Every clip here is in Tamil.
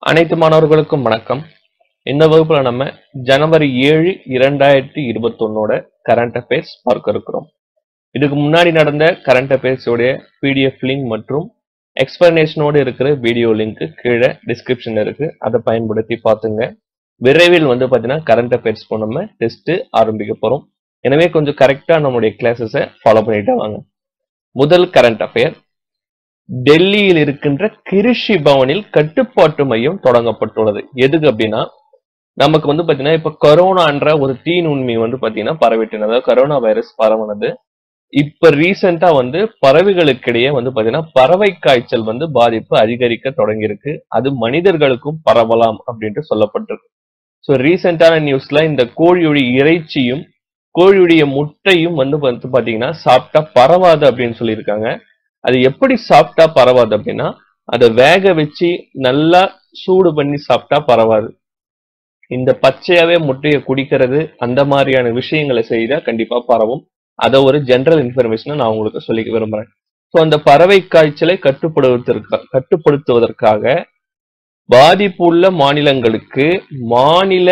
அனைத்து மாணவர்களுக்கும் வணக்கம். இந்த வகுப்புல நம்ம ஜனவரி 7, 2021 கரண்ட் அஃபேர்ஸ் பார்க்க இருக்கிறோம். இதுக்கு முன்னாடி நடந்த கரண்ட் அஃபேர்ஸ் உடைய PDF லிங்க் மற்றும் எக்ஸ்பிளனேஷனோடு இருக்கிற வீடியோ லிங்க் கீழே டிஸ்கிரிப்ஷன்ல இருக்கு. அதை பயன்படுத்தி பார்த்துங்க. விரைவில் பாத்தீங்கன்னா கரண்ட் அஃபேர்ஸ் நம்ம டெஸ்ட் ஆரம்பிக்க போறோம். எனவே கொஞ்சம் கரெக்டா நம்மளுடைய கிளாஸஸை ஃபாலோ பண்ணிட்டு வாங்க. முதல் கரண்ட் அஃபேர், டெல்லியில் இருக்கின்ற கிருஷி பவனில் கட்டுப்பாட்டு மையம் தொடங்கப்பட்டுள்ளது. எதுக்கு அப்படின்னா, நமக்கு பாத்தீங்கன்னா இப்ப கொரோனான்ற ஒரு தீநுண்மி பாத்தீங்கன்னா பரவிட்டு, அதாவது கொரோனா வைரஸ் பரவுனது. இப்ப ரீசெண்டா பறவைகளுக்கிடையே பாத்தீங்கன்னா பறவை காய்ச்சல் பாதிப்பு அதிகரிக்க தொடங்கி இருக்கு. அது மனிதர்களுக்கும் பரவலாம் அப்படின்ட்டு சொல்லப்பட்டிருக்கு. ஸோ ரீசெண்டான நியூஸ்ல இந்த கோழியுடைய இறைச்சியும் கோழியுடைய முட்டையும் பாத்தீங்கன்னா சாப்பிட்டா பரவாது அப்படின்னு சொல்லியிருக்காங்க. அது எப்படி சாப்பிட்டா பரவாது அப்படின்னா, அதை வேக வச்சு நல்லா சூடு பண்ணி சாப்பிட்டா பரவாது. இந்த பச்சையாவே முட்டையை குடிக்கிறது அந்த மாதிரியான விஷயங்களை செய்தா கண்டிப்பா பரவும். அதை ஒரு ஜெனரல் இன்ஃபர்மேஷனை நான் உங்களுக்கு சொல்லிக்க விரும்புறேன். ஸோ அந்த பறவை காய்ச்சலை கட்டுப்படுத்துவதற்காக பாதிப்பு உள்ள மாநிலங்களுக்கு மாநில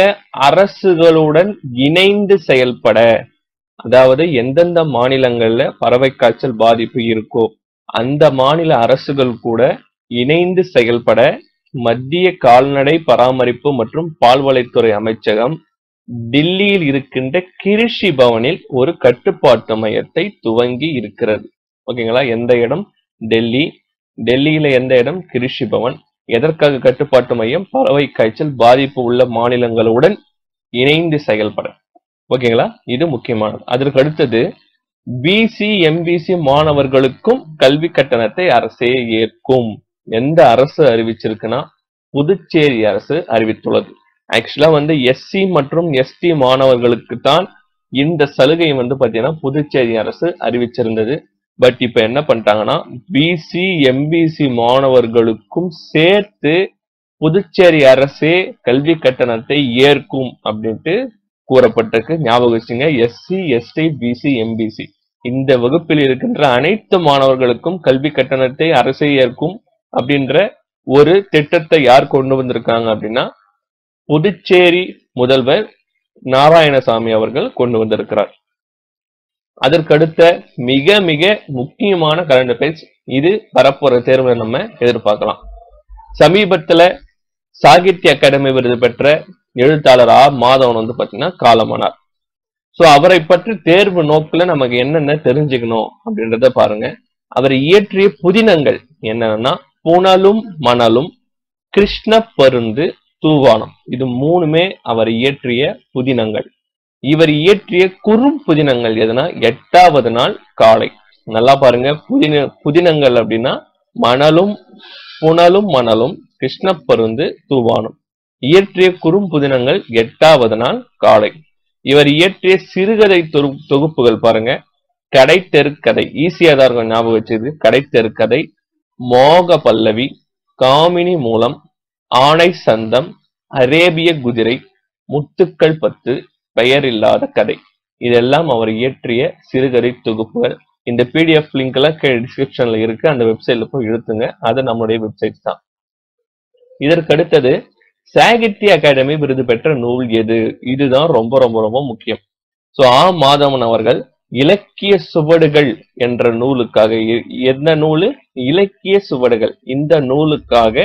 அரசுகளுடன் இணைந்து செயல்பட, அதாவது எந்தெந்த மாநிலங்கள்ல பறவை காய்ச்சல் பாதிப்பு இருக்கோ அந்த மாநில அரசுகள் கூட இணைந்து செயல்பட மத்திய கால்நடை பராமரிப்பு மற்றும் பால்வளைத்துறை அமைச்சகம் டில்லியில் இருக்கின்ற கிருஷி பவனில் ஒரு கட்டுப்பாட்டு மையத்தை துவங்கி இருக்கிறது. ஓகேங்களா? எந்த இடம்? டெல்லி. டெல்லியில எந்த இடம்? கிருஷி பவன். எதற்காக கட்டுப்பாட்டு மையம்? பறவை காய்ச்சல் பாதிப்பு உள்ள மாநிலங்களுடன் இணைந்து செயல்பட. ஓகேங்களா? இது முக்கியமானது. அதற்கு அடுத்தது, பிசி எம்பிசி மாணவர்களுக்கும் கல்வி கட்டணத்தை அரசே ஏற்கும். எந்த அரசு அறிவிச்சிருக்குன்னா, புதுச்சேரி அரசு அறிவித்துள்ளது. ஆக்சுவலா எஸ்சி மற்றும் எஸ்டி மாணவர்களுக்கு தான் இந்த சலுகை பாத்தீங்கன்னா புதுச்சேரி அரசு அறிவிச்சிருந்தது. பட் இப்ப என்ன பண்ணிட்டாங்கன்னா, பிசி எம்பிசி மாணவர்களுக்கும் சேர்த்து புதுச்சேரி அரசே கல்வி கட்டணத்தை ஏற்கும் அப்படின்ட்டு கூறப்பட்டிருக்கு. ஞாபகம் வச்சுங்க, எஸ்சி எஸ்டி பிசி எம்பிசி இந்த வகுப்பில் இருக்கின்ற அனைத்து மாணவர்களுக்கும் கல்வி கட்டணத்தை அரசே ஏற்கும் அப்படின்ற ஒரு திட்டத்தை யார் கொண்டு வந்திருக்காங்க அப்படின்னா, புதுச்சேரி முதல்வர் நாராயணசாமி அவர்கள் கொண்டு வந்திருக்கிறார். அதற்கடுத்த மிக மிக முக்கியமான கரண்ட் அஃபேர்ஸ், இது வரப்போற தேர்வுல நம்ம எதிர்பார்க்கலாம். சமீபத்துல சாகித்ய அகாடமி விருது பெற்ற எழுத்தாளர் மாதவன் பாத்தீங்கன்னா காலமானார். சோ அவரை பற்றி தேர்வு நோக்குல நமக்கு என்னென்ன தெரிஞ்சுக்கணும் அப்படின்றத பாருங்க. அவர் இயற்றிய புதினங்கள் என்னன்னா, புனலும் மணலும், கிருஷ்ண பருந்து, தூவானம். இது மூணுமே அவர் இயற்றிய புதினங்கள். இவர் இயற்றிய குறும் புதினங்கள் எதுனா, 8வது நாள் காலை. நல்லா பாருங்க, புதினங்கள் அப்படின்னா மணலும் புனலும் மணலும், கிருஷ்ண பருந்து, தூவானம். இயற்றிய குறும் புதினங்கள் 8வது நாள் காலை. இவர் இயற்றிய சிறுகதை தொகுப்புகள் பாருங்க, கடை தெருக்கதை, ஈஸியா தான் இருக்கும் ஞாபகம் வச்சது. கடை தெருக்கதை, மோக பல்லவி, காமினி மூலம், ஆணை சந்தம், அரேபிய குதிரை, முத்துக்கள் 10, பெயர் இல்லாத கதை. இதெல்லாம் அவர் இயற்றிய சிறுகதை தொகுப்புகள். இந்த PDF லிங்க் எல்லாம் டிஸ்கிரிப்ஷன்ல இருக்கு. அந்த வெப்சைட்ல போய் இழுத்துங்க. அது நம்மளுடைய வெப்சைட் தான். இதற்கு அடுத்தது, சாகித்ய அகாடமி விருது பெற்ற நூல் எது? இதுதான் ரொம்ப ரொம்ப ரொம்ப முக்கியம். சோ மாதவன் அவர்கள் இலக்கிய சுவடுகள் என்ற நூலுக்காக, என்ன நூலு? இலக்கிய சுவடுகள். இந்த நூலுக்காக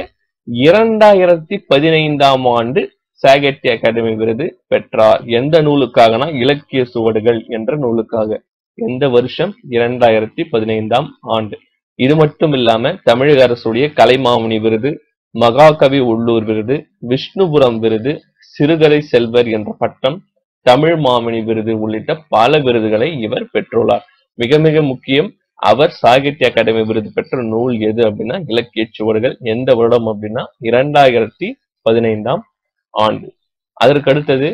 2015ஆம் ஆண்டு சாகித்ய அகாடமி விருது பெற்றார். எந்த நூலுக்காகனா, இலக்கிய சுவடுகள் என்ற நூலுக்காக. எந்த வருஷம்? 2015ஆம் ஆண்டு. இது மட்டும் இல்லாம தமிழக அரசுடைய கலைமாமணி விருது, மகாகவி உள்ளூர் விருது, விஷ்ணுபுரம் விருது, சிறுகதை செல்வர் என்ற பட்டம், தமிழ் மாமணி விருது உள்ளிட்ட பல விருதுகளை இவர் பெற்றுள்ளார். மிக மிக முக்கியம், அவர் சாகித்ய அகாடமி விருது பெற்ற நூல் எது அப்படின்னா இலக்கிய சுவடுகள். எந்த வருடம் அப்படின்னா 2015ஆம் ஆண்டு. அதற்கு அடுத்தது,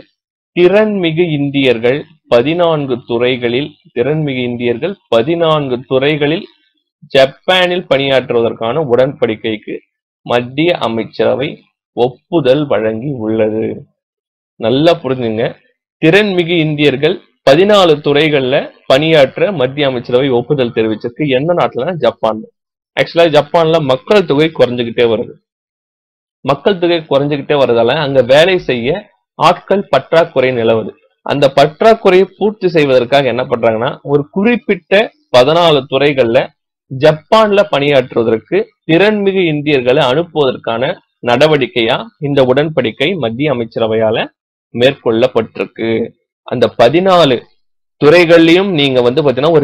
திறன்மிகு இந்தியர்கள் 14 துறைகளில் திறன்மிகு இந்தியர்கள் 14 துறைகளில் ஜப்பானில் பணியாற்றுவதற்கான உடன்படிக்கைக்கு மத்திய அமைச்சரவை ஒப்புதல் வழங்கி உள்ளது. நல்லா புரிஞ்சுங்க, திறன்மிகு இந்தியர்கள் 14 துறைகள்ல பணியாற்ற மத்திய அமைச்சரவை ஒப்புதல் தெரிவிச்சிருக்கு. எந்த நாட்டுலன்னா ஜப்பான். ஆக்சுவலா ஜப்பான்ல மக்கள் தொகை குறைஞ்சுக்கிட்டே வருது. மக்கள் தொகை குறைஞ்சுக்கிட்டே வரதால அங்க வேலை செய்ய ஆட்கள் பற்றாக்குறை நிலவுது. அந்த பற்றாக்குறையை பூர்த்தி செய்வதற்காக என்ன பண்றாங்கன்னா, ஒரு குறிப்பிட்ட 14 துறைகள்ல ஜப்பான்ல பணியாற்றுவதற்கு திறன்மிகு இந்தியர்களை அனுப்புவதற்கான நடவடிக்கையா இந்த உடன்படிக்கை மத்திய அமைச்சரவையால மேற்கொள்ளப்பட்டிருக்கு. அந்த 14 துறைகள்லயும் நீங்க பாத்தீங்கன்னா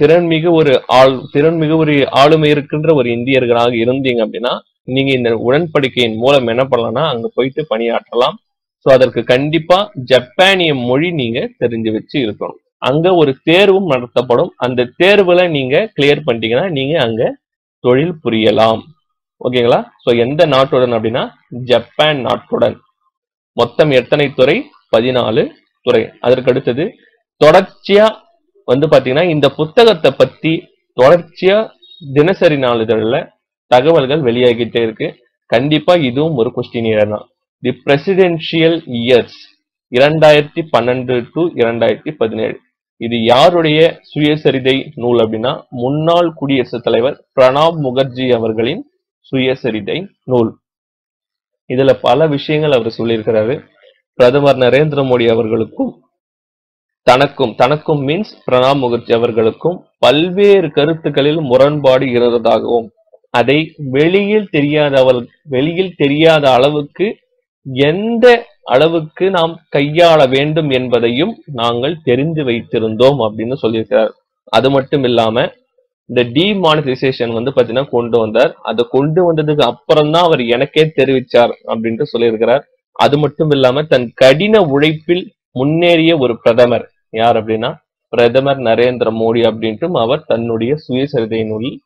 திறன்மிகு ஒரு ஆளுமை இருக்கின்ற ஒரு இந்தியர்களாக இருந்தீங்க அப்படின்னா நீங்க இந்த உடன்படிக்கையின் மூலம் என்ன பண்ணலாம்னா அங்க போயிட்டு பணியாற்றலாம். சோ அதற்கு கண்டிப்பா ஜப்பானிய மொழி நீங்க தெரிஞ்சு வச்சு இருக்கணும். அங்க ஒரு தேர்வும் நடத்தப்படும். அந்த தேர்வுல நீங்க கிளியர் பண்ணிட்டீங்கன்னா நீங்க அங்க தொழில் புரியலாம். ஓகேங்களா? சோ எந்த நாட்டுடன் அப்படின்னா ஜப்பான் நாட்டுடன். மொத்தம் எத்தனை துறை? 14 துறை. அதற்கு அடுத்தது தொடர்ச்சியா பாத்தீங்கன்னா இந்த புத்தகத்தை பத்தி தொடர்ச்சியா தினசரி நாளிதழ்ல தகவல்கள் வெளியாகிட்டே இருக்கு. கண்டிப்பா இதுவும் ஒரு கொஸ்டினியர் தான். தி பிரசிடென்ஷியல் இயர்ஸ் 2012 to 2017. இது யாருடைய சுயசரிதை நூல் அப்படின்னா முன்னாள் குடியரசுத் தலைவர் பிரணாப் முகர்ஜி அவர்களின் சுயசரிதை நூல். இதுல பல விஷயங்கள் அவர் சொல்லியிருக்கிறாரு. பிரதமர் நரேந்திர மோடி அவர்களுக்கும் தனக்கும் மீன்ஸ் பிரணாப் முகர்ஜி அவர்களுக்கும் பல்வேறு கருத்துக்களில் முரண்பாடு இருந்ததாகவும் அதை வெளியில் தெரியாத அளவுக்கு எந்த அளவுக்கு நாம் கையாள வேண்டும் என்பதையும் நாங்கள் தெரிந்து வைத்திருந்தோம் அப்படின்னு சொல்லியிருக்கிறார். அது மட்டும் இல்லாம இந்த டிமானிட்டைசேஷன் பாத்தீங்கன்னா கொண்டு வந்தார். அதை கொண்டு வந்ததுக்கு அப்புறம் தான் அவர் எனக்கே தெரிவிச்சார் அப்படின்ட்டு சொல்லியிருக்கிறார். அது மட்டும் இல்லாம தன் கடின உழைப்பில் முன்னேறிய ஒரு பிரதமர் யார் அப்படின்னா பிரதமர் நரேந்திர மோடி அப்படின்ட்டும் அவர் தன்னுடைய சுயசரிதை நூலில்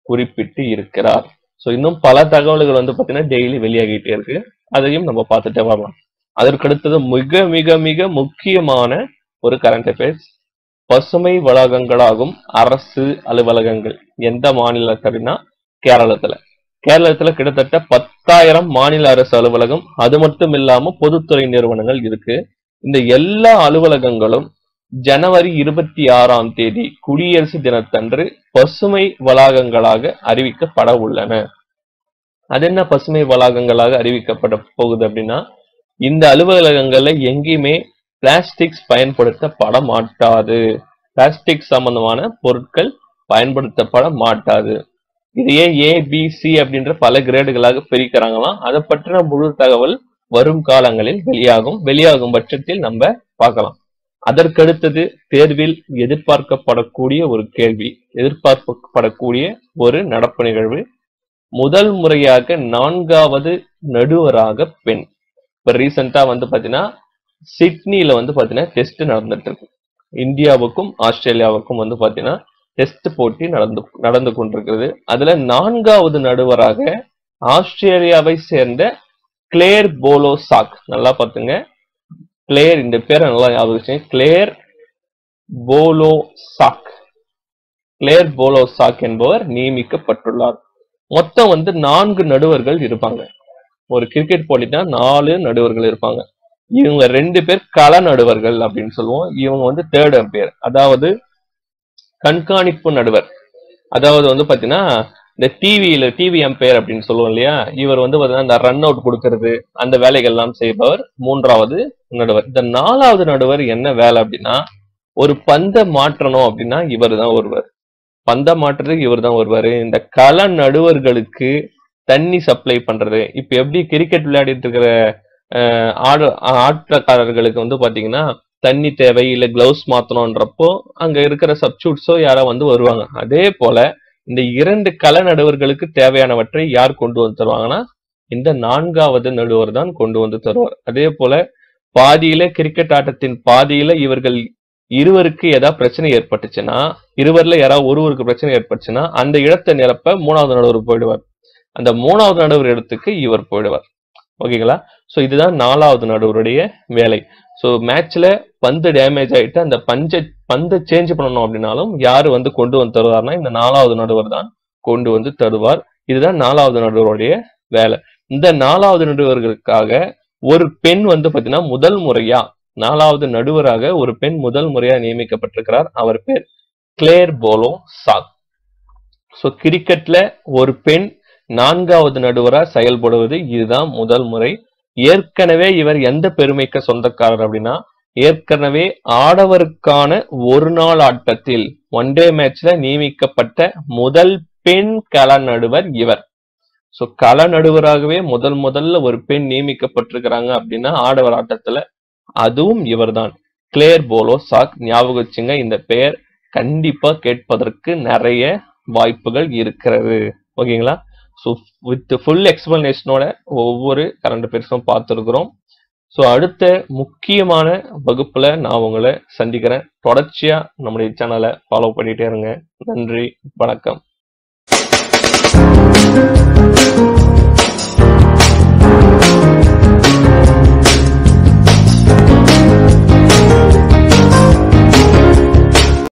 குறிப்பிட்டு இருக்கிறார். சோ இன்னும் பல தகவல்கள் பாத்தீங்கன்னா டெய்லி வெளியாகிட்டே இருக்கு. அதையும் நம்ம பார்த்துட்டே வரலாம். அதற்கு அடுத்தது மிக மிக மிக முக்கியமான ஒரு கரண்ட் அஃபேர்ஸ். பசுமை வளாகங்களாகும் அரசு அலுவலகங்கள் எந்த மாநிலத்தினா கேரளத்துல கிட்டத்தட்ட 10,000 மாநில அரசு அலுவலகம், அது மட்டும் இல்லாம பொதுத்துறை நிறுவனங்கள் இருக்கு. இந்த எல்லா அலுவலகங்களும் ஜனவரி 26ஆம் தேதி குடியரசு தினத்தன்று பசுமை வளாகங்களாக அறிவிக்கப்பட உள்ளன. அது என்ன பசுமை வளாகங்களாக அறிவிக்கப்பட போகுது அப்படின்னா இந்த அலுவலகங்கள்ல எங்கேயுமே பிளாஸ்டிக்ஸ் பயன்படுத்தப்பட மாட்டாது. பிளாஸ்டிக் சம்பந்தமான பொருட்கள் பயன்படுத்தப்பட மாட்டாது. இதையே ABC அப்படின்ற பல கிரேடுகளாக பிரிக்கிறாங்களாம். அதை பற்றின முழு தகவல் வரும் காலங்களில் வெளியாகும் பட்சத்தில் நம்ம பார்க்கலாம். அதற்கடுத்தது தேர்வில் எதிர்பார்க்கப்படக்கூடிய ஒரு நடப்பு நிகழ்வு. முதல் முறையாக 4வது நடுவராக பெண். இப்ப ரீசெண்டா பாத்தீங்கன்னா சிட்னில பாத்தீங்கன்னா டெஸ்ட் நடந்துட்டு இருக்கு. இந்தியாவுக்கும் ஆஸ்திரேலியாவுக்கும் பாத்தீங்கன்னா டெஸ்ட் போட்டி நடந்து கொண்டிருக்கிறது. அதுல 4வது நடுவராக ஆஸ்திரேலியாவை சேர்ந்த கிளேர் போலோசாக். நல்லா பாத்துங்க, கிளேர், இந்த பேரை நல்லா ஞாபகம் வச்சுங்க. கிளேர் போலோசாக் என்பவர் நியமிக்கப்பட்டுள்ளார். மொத்தம் 4 நடுவர்கள் இருப்பாங்க. ஒரு கிரிக்கெட் போட்டினா 4 நடுவர்கள் இருப்பாங்க. இவங்க 2 பேர் கள நடுவர்கள் அப்படின்னு சொல்லுவோம். இவங்க தேர்ட் அம்பையர், அதாவது கண்காணிப்பு நடுவர். அதாவது பாத்தீங்கன்னா இந்த டிவி அம்பையர் அப்படின்னு சொல்லுவோம் இல்லையா, இவர் பாத்தீங்கன்னா இந்த ரன் அவுட் கொடுக்கறது அந்த வேலைகள் எல்லாம் செய்பவர் 3வது நடுவர். இந்த 4வது நடுவர் என்ன வேலை அப்படின்னா ஒரு பந்தை மாற்றணும் அப்படின்னா இவர் தான் வருவார். பந்தை மாற்றுறதுக்கு இவர் தான் வருவாரு. இந்த கள நடுவர்களுக்கு தண்ணி சப்ளை பண்றது. இப்ப எப்படி கிரிக்கெட் விளையாடிட்டு இருக்கிற ஆட்டக்காரர்களுக்கு பாத்தீங்கன்னா தண்ணி தேவை, இல்ல கிளவுஸ் மாத்தணும்ன்றப்போ அங்க இருக்கிற சப்ஸ்டியூட்ஸோ யாரோ வருவாங்க. அதே போல இந்த 2 கள நடுவர்களுக்கு தேவையானவற்றை யார் கொண்டு வந்து தருவாங்கன்னா இந்த 4வது நடுவர் தான் கொண்டு வந்து தருவார். அதே போல பாதியில கிரிக்கெட் ஆட்டத்தின் பாதியில இவர்கள் இருவருக்கு ஏதாவது பிரச்சனை ஏற்பட்டுச்சுன்னா, இருவர்ல யாராவது ஒருவருக்கு பிரச்சனை ஏற்பட்டுச்சுன்னா அந்த இடத்தை நிரப்ப 3வது நடுவர் போயிடுவார். அந்த 3வது நடுவர் இடத்துக்கு இவர் போயிடுவார். ஓகேங்களா? சோ இதுதான் 4வது நடுவருடைய வேலை. சோ மேட்ச்ல பந்து டேமேஜ் ஆயிட்டு அந்த பந்தை சேஞ்ச் பண்ணணும் அப்படின்னாலும் யாரு கொண்டு வந்து தருவார்னா இந்த 4வது நடுவர் தான் கொண்டு வந்து தருவார். இதுதான் 4வது நடுவருடைய வேலை. இந்த 4வது நடுவர்களுக்காக ஒரு பெண் பாத்தீங்கன்னா முதல் முறையா 4வது நடுவராக ஒரு பெண் முதல் முறையா நியமிக்கப்பட்டிருக்கிறார். அவர் பேர் கிளேர் போலோசாக். சோ கிரிக்கெட்ல ஒரு பெண் 4வது நடுவரா செயல்படுவது இதுதான் முதல் முறை. ஏற்கனவே இவர் எந்த பெருமைக்கு சொந்தக்காரர் அப்படின்னா, ஏற்கனவே ஆடவருக்கான ஒரு நாள் ஆட்டத்தில் ஒன் டே மேட்ச்ல நியமிக்கப்பட்ட முதல் பெண் கள நடுவர் இவர். சோ கள நடுவராகவே முதல்ல ஒரு பெண் நியமிக்கப்பட்டிருக்கிறாங்க அப்படின்னா ஆடவர் ஆட்டத்துல, அதுவும் இவர்தான். Clare polo-chalk. ஞாபகம் வச்சுங்க, இந்த பெயர் கண்டிப்பா கேட்பதற்கு நிறைய வாய்ப்புகள் இருக்கிறது. ஓகேங்களா? ஸோ வித் ஃபுல் எக்ஸ்பிளனேஷனோட ஒவ்வொரு கரண்ட் அஃபேர்ஸும் பார்த்துருக்குறோம். ஸோ அடுத்த முக்கியமான வகுப்புல நான் உங்களை சந்திக்கிறேன். தொடர்ச்சியா நம்முடைய சேனலை ஃபாலோ பண்ணிட்டே இருங்க. நன்றி, வணக்கம்.